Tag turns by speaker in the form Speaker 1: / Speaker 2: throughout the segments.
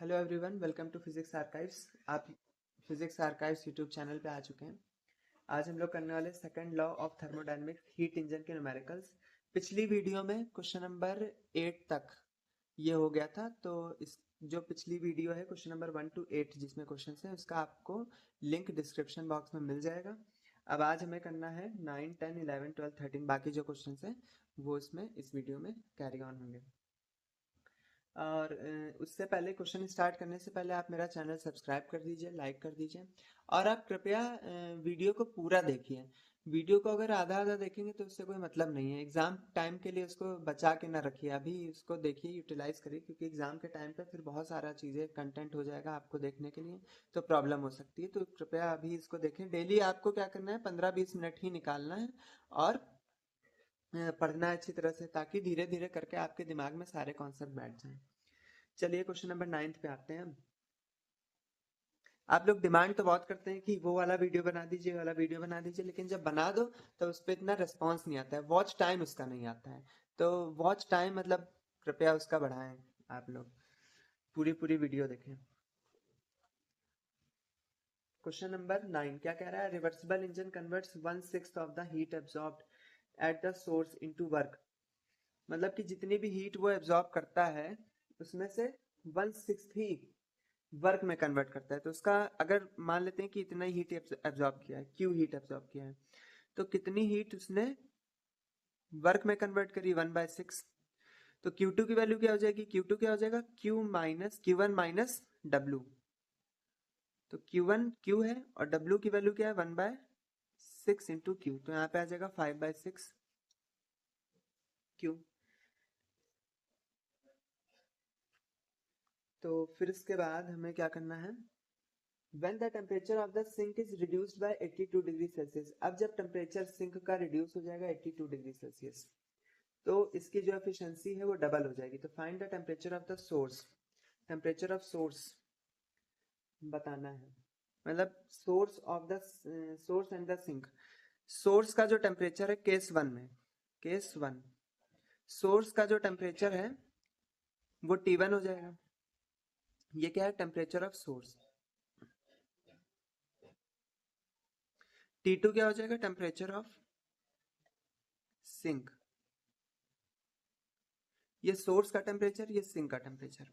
Speaker 1: Hello everyone, welcome to physics archives. आप physics archives YouTube channel पे आ चुके हैं। आज हम लोग करने वाले second law of thermodynamics heat engine के न्यूमेरिकल्स। पिछली वीडियो में क्वेश्चन नंबर 8 तक ये हो गया था, तो इस जो पिछली वीडियो है क्वेश्चन नंबर 1 to 8 जिसमें क्वेश्चन है उसका आपको लिंक डिस्क्रिप्शन बॉक्स में मिल जाएगा। अब आज हमें करना है 9, 10, 11, 12, 13 बाकी जो क्वेश्चन हैं वो इसमें इस वीडियो में कैरी ऑन होंगे। और उससे पहले क्वेश्चन स्टार्ट करने से पहले आप मेरा चैनल सब्सक्राइब कर दीजिए, लाइक कर दीजिए और आप कृपया वीडियो को पूरा देखिए। वीडियो को अगर आधा आधा देखेंगे तो उससे कोई मतलब नहीं है। एग्जाम टाइम के लिए उसको बचा के ना रखिए, अभी उसको देखिए, यूटिलाइज करिए, क्योंकि एग्जाम के टाइम पे फिर बहुत सारा चीज़ें कंटेंट हो जाएगा आपको देखने के लिए, तो प्रॉब्लम हो सकती है। तो कृपया अभी इसको देखें। डेली आपको क्या करना है, 15-20 मिनट ही निकालना है और पढ़ना है अच्छी तरह से, ताकि धीरे धीरे करके आपके दिमाग में सारे कॉन्सेप्ट बैठ जाएं। चलिए क्वेश्चन नंबर 9 पे आते हैं। आप लोग डिमांड तो बहुत करते हैं कि वो वाला वीडियो बना दीजिए, वाला वीडियो बना दीजिए, लेकिन जब बना दो तो उस पर इतना रिस्पॉन्स नहीं आता है, वॉच टाइम उसका नहीं आता है। तो वॉच टाइम मतलब कृपया उसका बढ़ाएं। आप लोग पूरी पूरी वीडियो देखें। क्वेश्चन नंबर 9 क्या कह रहा है, reversible engine converts 1/6 of the heat absorbed at the source into work. मतलब कि जितनी भी हीट वो एब्जॉर्ब करता है उसमें से 1/6 ही वर्क में कन्वर्ट करता है। तो उसका अगर मान लेते हैं कि इतना ही हीट एब्जॉर्ब किया है, क्यू हीट एब्जॉर्ब किया है, तो कितनी हीट उसने वर्क में कन्वर्ट करी, 1/6। तो Q2 की वैल्यू क्या हो जाएगी, Q2 क्या हो जाएगा, Q1 माइनस W। तो Q1 Q है और W की वैल्यू क्या है, 1/6 इंटू Q। तो यहाँ पे आ जाएगा 5/6 Q। तो फिर इसके बाद हमें क्या करना है, When the temperature of the sink is reduced by 82 degree Celsius. अब जब टेम्परेचर सिंक का रिड्यूस हो जाएगा 82 डिग्री सेल्सियस, तो इसकी जो एफिशिएंसी है वो डबल हो जाएगी। तो find the temperature of the source. Temperature of source बताना है, मतलब source of the source and the sink. Source का जो टेम्परेचर है केस 1 में, केस 1 सोर्स का जो टेम्परेचर है वो T1 हो जाएगा। ये क्या है, टेम्परेचर ऑफ सोर्स। T2 क्या हो जाएगा, टेम्परेचर ऑफ सिंक। ये सोर्स का टेम्परेचर, ये सिंक का टेम्परेचर।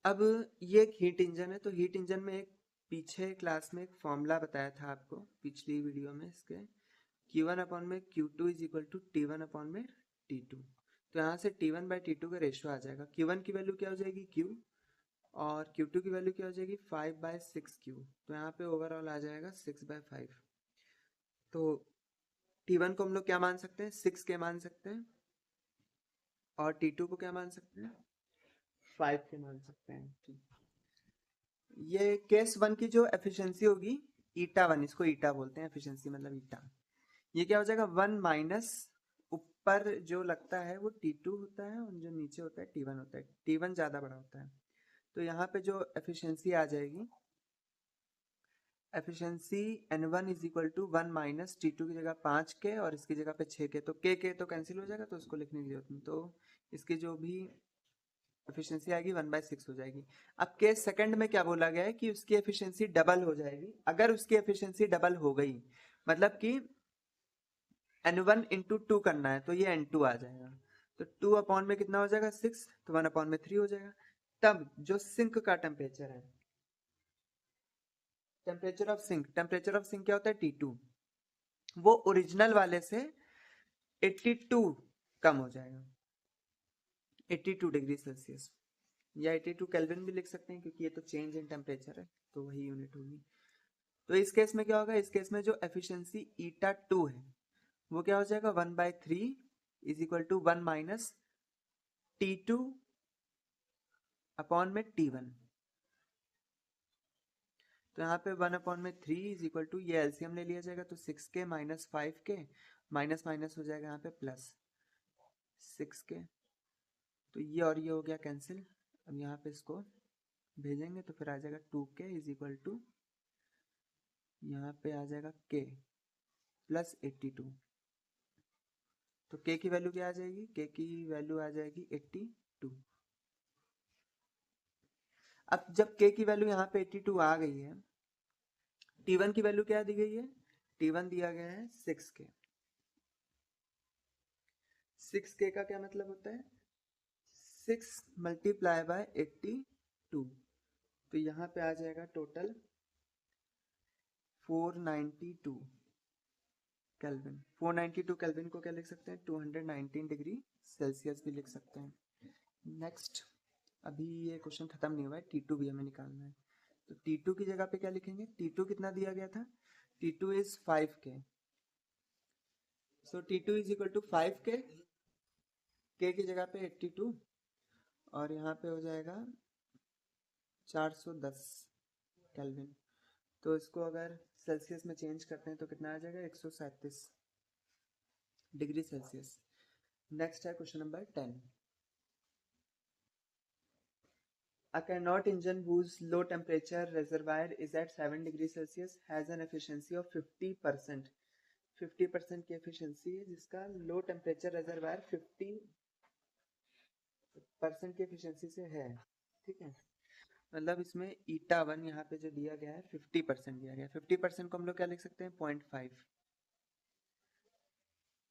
Speaker 1: अब ये एक हीट इंजन है, तो हीट इंजन में एक पीछे क्लास में एक फॉर्मूला बताया था आपको पिछली वीडियो में, इसके Q1 अपॉन में Q2 is equal to T1 upon में T2। तो यहाँ से T1/T2 का रेशियो आ जाएगा। Q1 की वैल्यू क्या हो जाएगी, Q, और Q2 की वैल्यू क्या हो जाएगी, 5/6Q। तो यहाँ पे ओवरऑल आ जाएगा 6/5। तो T1 को हम लोग क्या मान सकते हैं, 6 के मान सकते हैं, और T2 को क्या मान सकते हैं, 5 के मान सकते हैं। ठीक, ये केस 1 की जो एफिशिएंसी होगी ईटा 1, इसको ईटा बोलते हैं, एफिशिएंसी मतलब ईटा। ये क्या हो जाएगा, 1 माइनस ऊपर जो लगता है वो T2 होता है और जो नीचे होता है T1 होता है। T1 ज्यादा बड़ा होता है। तो यहाँ पे जो एफिशिएंसी आ जाएगी, efficiency N1 is equal to 1 minus T2 की जगह 5 के और इसकी जगह पे 6 के, तो के तो कैंसिल हो जाएगा, तो उसको लिखने की जरूरत नहीं। तो इसकी जो भी एफिशिएंसी आएगी 1/6 हो जाएगी। अब केस सेकंड में क्या बोला गया है कि उसकी एफिशिएंसी डबल हो जाएगी। अगर उसकी एफिशिएंसी डबल हो गई, मतलब कि N1 इंटू 2 करना है, तो ये N2 आ जाएगा। तो 2 अपॉन में कितना हो जाएगा, 6, तो 1 अपॉन में 3 हो जाएगा। तब जो सिंक का टेम्परेचर है, टेम्परेचर ऑफ सिंक क्या होता है, T2, वो ओरिजिनल वाले से 82 कम हो जाएगा, 82 डिग्री सेल्सियस, या 82 केल्विन भी लिख सकते हैं, क्योंकि ये तो चेंज इन टेम्परेचर है तो वही यूनिट होगी। तो इस केस में क्या होगा, इस केस में जो एफिशिएंसी ईटा 2 है वो क्या हो जाएगा, 1/3 is equal to 1 minus T2 upon में T1। तो यहाँ पे 1/3 इज इक्वल टू, ये एलसीएम ले लिया जाएगा, तो 6 के माइनस 5 के, माइनस माइनस हो जाएगा यहाँ पे प्लस 6 के, तो ये और ये हो गया कैंसिल। अब यहाँ पे इसको भेजेंगे तो फिर आ जाएगा 2K इज इक्वल टू, यहाँ पे आ जाएगा K प्लस 82। तो K की वैल्यू क्या आ जाएगी, K की वैल्यू आ जाएगी 82। अब जब k की वैल्यू यहाँ पे 82 आ गई है, T1 की वैल्यू क्या दी गई है? T1 दिया गया है 6k। 6k का क्या मतलब होता है? 6 मल्टीप्लाई बाय 82, तो यहाँ पे आ जाएगा टोटल 492 केल्विन। 492 केल्विन को क्या लिख सकते हैं? 219 डिग्री सेल्सियस भी लिख सकते हैं। नेक्स्ट, अभी ये क्वेश्चन खत्म नहीं हुआ है, T2 भी हमें निकालना है। तो T2 की जगह पे क्या लिखेंगे? T2 कितना दिया गया था? T2 is 5k, so T2 is equal to 5k, k की जगह पे 82 और यहाँ पे हो जाएगा 410 केल्विन। तो इसको अगर सेल्सियस में चेंज करते हैं तो कितना आ जाएगा? 137 डिग्री सेल्सियस। नेक्स्ट है question number 10। A Carnot engine whose low temperature reservoir is at 7 degrees Celsius has an efficiency of 50%. 50% की efficiency है, जिसका low temperature reservoir 50% की efficiency से है। ठीक है, मतलब इसमें ईटा 1 यहाँ पे जो दिया गया है 50% दिया गया है। 50% को हम लोग क्या लिख सकते हैं? 0.5।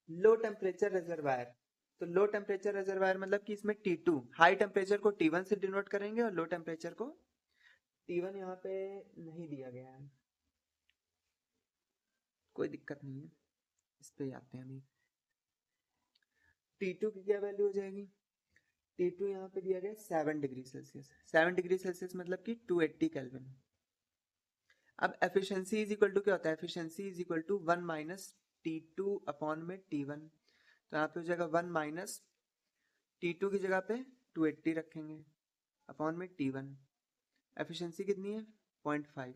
Speaker 1: लो टेम्परेचर रिजर्वायर, तो लो टेम्परेचर रिजर्वायर मतलब कि इसमें T2, हाई टेम्परेचर को T1 से डिनोट करेंगे और लो टेम्परेचर को T1 यहाँ पे नहीं दिया गया है, कोई दिक्कत नहीं है, इस पे आते हैं अभी। T2 की क्या वैल्यू हो जाएगी? T2 यहाँ पे दिया गया 7 डिग्री सेल्सियस। 7 डिग्री सेल्सियस मतलब कि 280 केल्विन। अब एफिशिएंसी इज इक्वल टू क्या होता है? Efficiency is equal to 1 minus T2 upon में T1। तो यहाँ पे हो जाएगा 1 माइनस T2 की जगह पे 280 रखेंगे अपॉन में T1। एफिशिएंसी कितनी है? 0.5।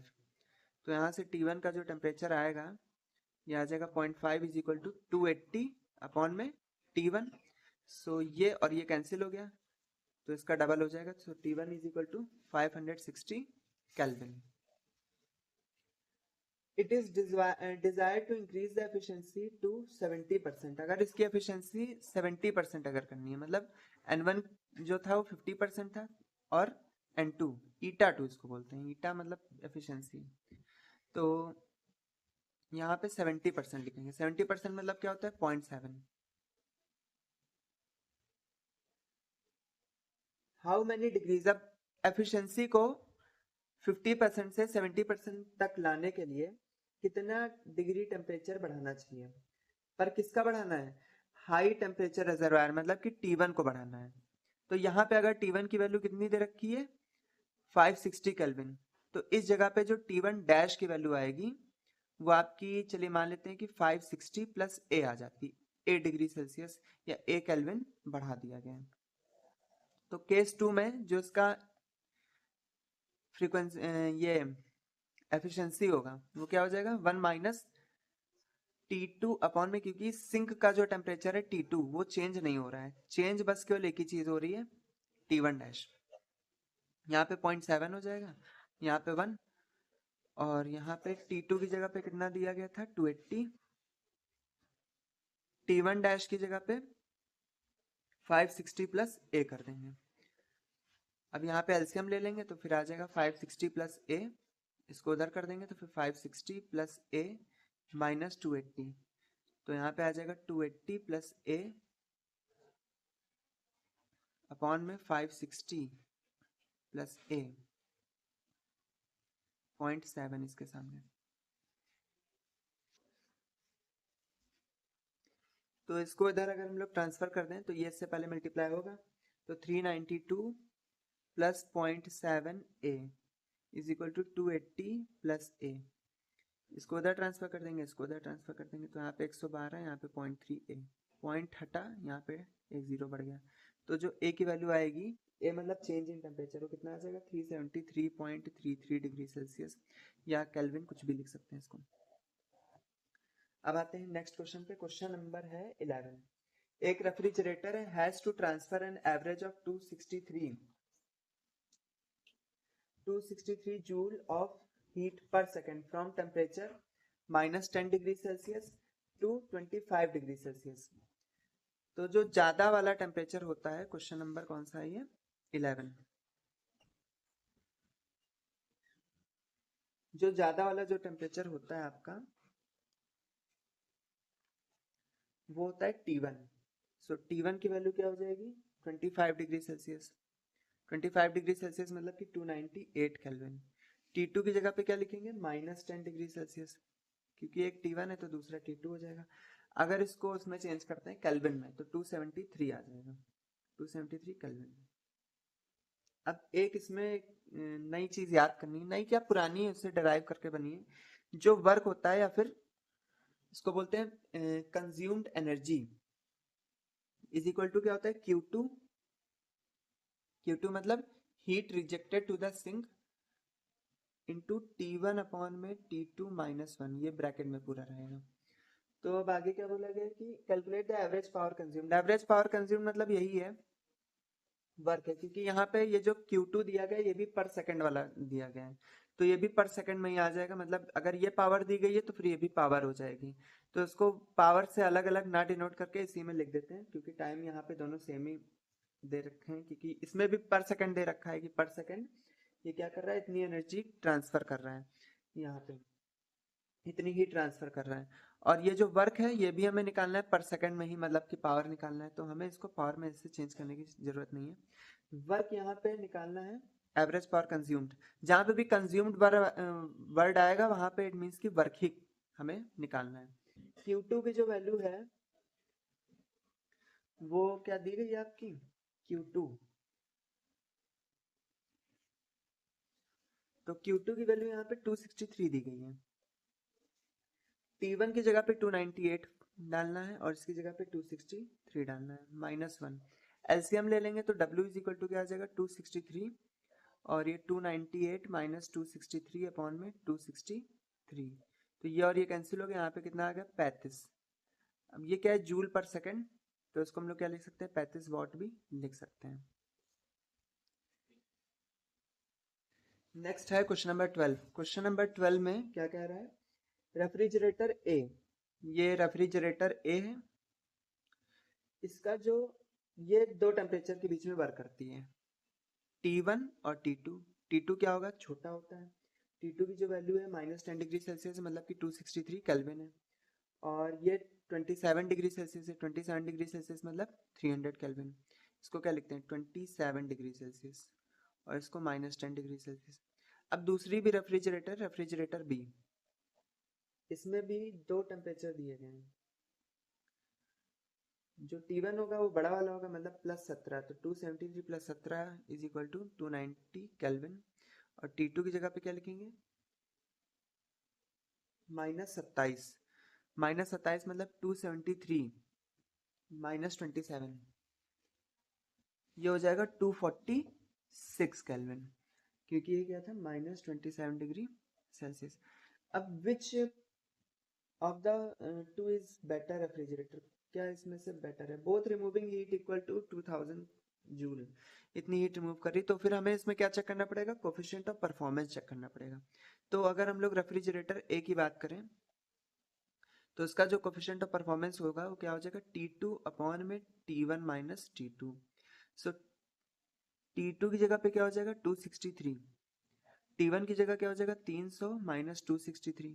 Speaker 1: तो यहाँ से T1 का जो टेम्परेचर आएगा ये आ जाएगा 0.5 इज इक्वल टू 280 अपॉन में T1। सो ये और ये कैंसिल हो गया तो इसका डबल हो जाएगा, so T1 is equal to 560 kelvin. It is desire to increase the efficiency to 70%। अगर इसकी एफिशिएंसी 70% अगर करनी है, मतलब N1 जो था वो 50% था और N2 ईटा 2 इसको बोलते हैं, ईटा मतलब एफिशिएंसी, तो यहाँ पे 70% लिखेंगे। 70% मतलब क्या होता है? 0.7। How many degrees? अब एफिशिएंसी को 50% से 70% तक लाने के लिए कितना डिग्री टेम्परेचर बढ़ाना चाहिए? पर किसका बढ़ाना है? हाई टेम्परेचर रिजर्वायर, मतलब कि T1 को बढ़ाना है। तो यहाँ पे अगर T1 की वैल्यू कितनी दे रखी है? 560 केल्विन, तो इस जगह पे जो T1 डैश की वैल्यू आएगी वो आपकी, चलिए मान लेते हैं कि 560 प्लस A आ जाती, A डिग्री सेल्सियस या A केल्विन बढ़ा दिया गया है। तो केस 2 में जो इसका फ्रीक्वेंसी ये एफिशिएंसी होगा वो क्या हो जाएगा? 1 माइनस T2 अपॉन में, क्योंकि सिंक का जो टेम्परेचर है T2 वो चेंज नहीं हो रहा है, चेंज बस केवल एक ही चीज हो रही है, T1 डैश। यहाँ पे 0.7 हो जाएगा, यहाँ पे 1 और यहाँ पे T2 की जगह पे कितना दिया गया था? 280। T1 डैश की जगह पे 560 प्लस A कर देंगे। अब यहाँ पे एलसीएम ले लेंगे तो फिर आ जाएगा 560 प्लस A, इसको उधर कर देंगे तो फिर 560 प्लस A माइनस 280, तो यहाँ पे आ जाएगा 280 प्लस A अपॉन में 560 प्लस A, 0.7 इसके सामने। तो इसको इधर अगर हम लोग ट्रांसफर कर दें तो ये इससे पहले मल्टीप्लाई होगा, तो 392 plus 0.7 A is equal to 280 plus A। इसको उधर ट्रांसफर कर देंगे, इसको उधर ट्रांसफर कर देंगे, तो यहाँ पे 112, यहाँ पे 0.3 A, पॉइंट हटा, यहाँ पे एक जीरो बढ़ गया, तो जो A की वैल्यू आएगी, A मतलब चेंज इन टेम्परेचर, वो कितना आ जाएगा? 373.33 डिग्री सेल्सियस या केल्विन, कुछ भी लिख सकते हैं इसको। अब आते हैं नेक्स्ट क्वेश्चन पे। क्वेश्चन नंबर है 11। एक refrigerator has to transfer an average of 263 joule of heat पर second from temperature -10 degree Celsius to 25 degree Celsius. तो जो ज्यादा वाला टेम्परेचर होता है, क्वेश्चन नंबर कौन सा है ये? 11। जो ज्यादा वाला जो टेम्परेचर होता है आपका वो होता है T1। सो T1 की वैल्यू क्या हो जाएगी 25 डिग्री सेल्सियस। 25 डिग्री सेल्सियस मतलब कि 298 केल्विन। T2 की जगह पे क्या लिखेंगे -10 डिग्री सेल्सियस, क्योंकि एक T1 है तो दूसरा T2 हो जाएगा। अगर इसको उसमें चेंज करते हैं केल्विन में तो 273 आ जाएगा, 273 केल्विन। अब एक इसमें नई चीज याद करनी है, नई क्या पुरानी है, उससे डराइव करके बनी है। जो वर्क होता है या फिर इसको बोलते हैं consumed energy is equal to क्या होता है Q2। Q2 मतलब heat rejected to the sink into T1 upon में T2 -1, ये ब्रैकेट में पूरा रहेगा। तो अब आगे क्या बोला गया कि calculate the average power consumed. Average power consumed मतलब यही है वर्क है, क्योंकि यहाँ पे ये जो Q2 दिया गया है ये भी पर सेकंड वाला दिया गया है, तो ये भी पर सेकंड में ही आ जाएगा। मतलब अगर ये पावर दी गई है तो फिर ये भी पावर हो जाएगी। तो इसको पावर से अलग अलग ना डिनोट करके इसी में लिख देते हैं, क्योंकि टाइम यहाँ पे दोनों सेम ही दे रखे हैं, क्योंकि इसमें भी पर सेकंड दे रखा है कि पर सेकंड ये क्या कर रहा है, इतनी एनर्जी ट्रांसफर कर रहा है, यहाँ पे इतनी ही ट्रांसफर कर रहा है। और ये जो वर्क है ये भी हमें निकालना है पर सेकंड में ही, मतलब कि पावर निकालना है, तो हमें इसको पावर में इससे चेंज करने की जरूरत नहीं है। वर्क यहाँ पे निकालना है एवरेज पावर कंज्यूम्ड। जहां पे भी कंज्यूम्ड वर्ड आएगा वहां पे इट मीन्स की वर्क ही हमें निकालना है। Q2 की जो वैल्यू है वो क्या दी गई है आपकी Q2, तो Q2 की वैल्यू यहाँ पे 263 दी गई है। T1 की जगह पे 298 डालना है और इसकी जगह पे 263 डालना है, -1। एलसीएम ले लेंगे तो W इज इक्वल टू क्या आ जाएगा 263, और ये 298 माइनस 263 अपॉन में 263, तो ये और ये कैंसिल हो गया, यहाँ पे कितना आ गया 35। अब ये क्या है जूल पर सेकंड, तो इसको हम लोग क्या लिख सकते हैं 35 वॉट भी लिख सकते हैं। नेक्स्ट है क्वेश्चन नंबर 12। क्वेश्चन नंबर 12 में क्या कह रहा है, रेफ्रिजरेटर ए, ये रेफ्रिजरेटर ए है, इसका जो ये दो टेम्परेचर के बीच में वर्क करती है T1 और T2। T2 क्या होगा छोटा होता है, T2 की जो वैल्यू है -10 डिग्री सेल्सियस मतलब कि 263 केल्विन है, और ये 27 डिग्री सेल्सियस है, 27 डिग्री सेल्सियस मतलब 300 केल्विन। इसको क्या लिखते हैं 27 डिग्री सेल्सियस, और इसको -10 डिग्री सेल्सियस। अब दूसरी भी रेफ्रिजरेटर, रेफ्रिजरेटर बी, इसमें भी दो टेम्परेचर दिए गए हैं। जो T1 होगा वो बड़ा वाला होगा मतलब +17, तो 273 + 17 इज इक्वल टू 290 केल्विन, और T2 की जगह पे क्या लिखेंगे -27, -27 मतलब 273 -27, ये हो जाएगा 246 केल्विन, क्योंकि ये क्या था -27 डिग्री सेल्सियस। अब which of the two is better refrigerator, क्या इसमें से बेटर है, both removing heat equal to 2000 joule, इतनी हीट रिमूव कर रही, तो फिर हमें इसमें क्या चेक करना पड़ेगा कोफिशिएंट ऑफ परफॉर्मेंस चेक करना पड़ेगा। तो अगर हम लोग रेफ्रिजरेटर ए की बात करें तो इसका जो कोफिशिएंट ऑफ परफॉर्मेंस होगा वो क्या हो जाएगा T2 अपॉन में T1 माइनस T2। सो T2 की जगह पे क्या हो जाएगा 263, T1 की जगह क्या हो जाएगा 300 माइनस 263,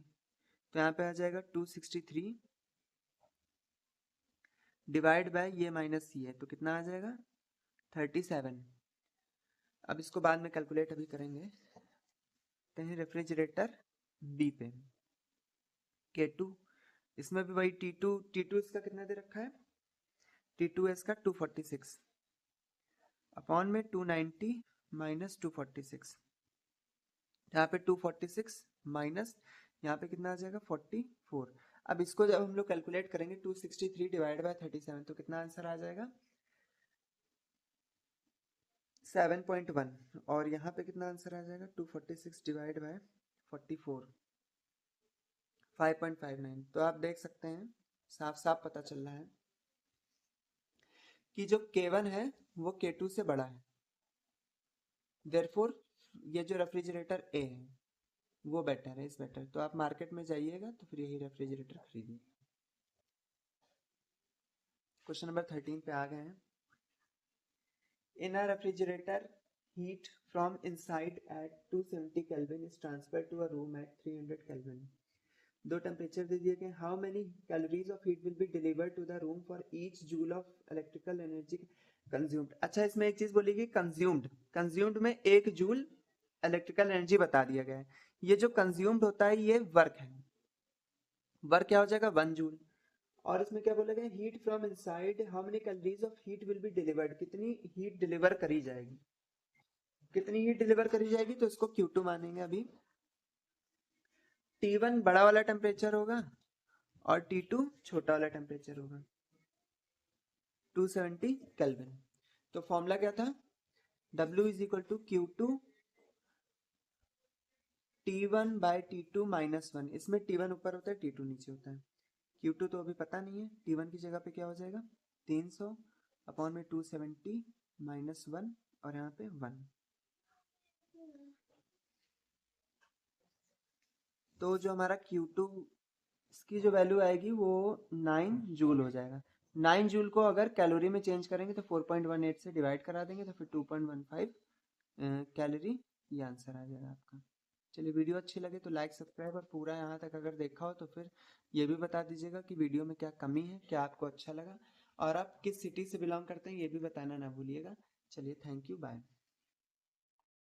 Speaker 1: तो यहाँ पे आ जाएगा 263 डिवाइड बाय ये माइनस ये, तो कितना आ जाएगा 37। अब इसको बाद में कैलकुलेट अभी करेंगे। कहीं रेफ्रिजरेटर बी पे K2, इसमें भी वही T2 इसका कितना दे रखा है T2 इसका 246 अपॉन में 290 माइनस 246, यहाँ पे 246 माइनस यहाँ पे कितना आ जाएगा 44। अब इसको जब हम लोग कैलकुलेट करेंगे 263 डिवाइड बाय 37, तो कितना आंसर आ जाएगा 7.1, और यहाँ पे कितना आंसर आ जाएगा 246 डिवाइड बाय 44 5.59। तो आप देख सकते हैं साफ साफ पता चल रहा है कि जो K1 है वो K2 से बड़ा है, देयरफॉर ये जो रेफ्रिजरेटर ए है वो बेटर है, इस बेटर। तो आप मार्केट में जाइएगा तो फिर यही रेफ्रिजरेटर खरीदिए। क्वेश्चन नंबर 13 पे आ गए हैं। In a refrigerator heat from inside at 270 Kelvin is transferred to a room at 300 Kelvin. दो टेम्परेचर दे दिए गए. How many calories of heat will be delivered to the room for each joule of electrical energy consumed. अच्छा, इसमें एक चीज बोलेगी consumed में 1 जूल इलेक्ट्रिकल एनर्जी बता दिया गया है. ये जो कंज्यूम्ड होता है ये वर्क है. वर्क क्या हो जाएगा 1 जूल. और इसमें क्या बोला गया, heat from inside, how many calories of heat will be delivered, कितनी हीट डिलीवर करी जाएगी, कितनी हीट डिलीवर करी जाएगी, तो इसको Q2 मानेंगे. अभी T1 बड़ा वाला टेम्परेचर होगा और T2 छोटा वाला टेम्परेचर होगा, 270 केल्विन. तो फॉर्मूला क्या था, W is equal to Q2 T1 by T2 minus 1. इसमें T1 ऊपर होता है, T2 नीचे होता है. Q2 तो अभी पता नहीं है, T1 की जगह पे क्या हो जाएगा 300 अपॉन में 270 माइनस 1 और यहाँ पे 1. तो जो हमारा Q2 इसकी जो वैल्यू आएगी वो 9 जूल हो जाएगा. 9 जूल को अगर कैलोरी में चेंज करेंगे तो 4.18 से डिवाइड करा देंगे तो फिर 2.15 कैलोरी, ये आंसर आ जाएगा आपका. चलिए, वीडियो अच्छी लगे तो लाइक सब्सक्राइब, और पूरा यहाँ तक अगर देखा हो तो फिर ये भी बता दीजिएगा कि वीडियो में क्या कमी है, क्या आपको अच्छा लगा, और आप किस सिटी से बिलोंग करते हैं ये भी बताना ना भूलिएगा. चलिए, थैंक यू, बाय.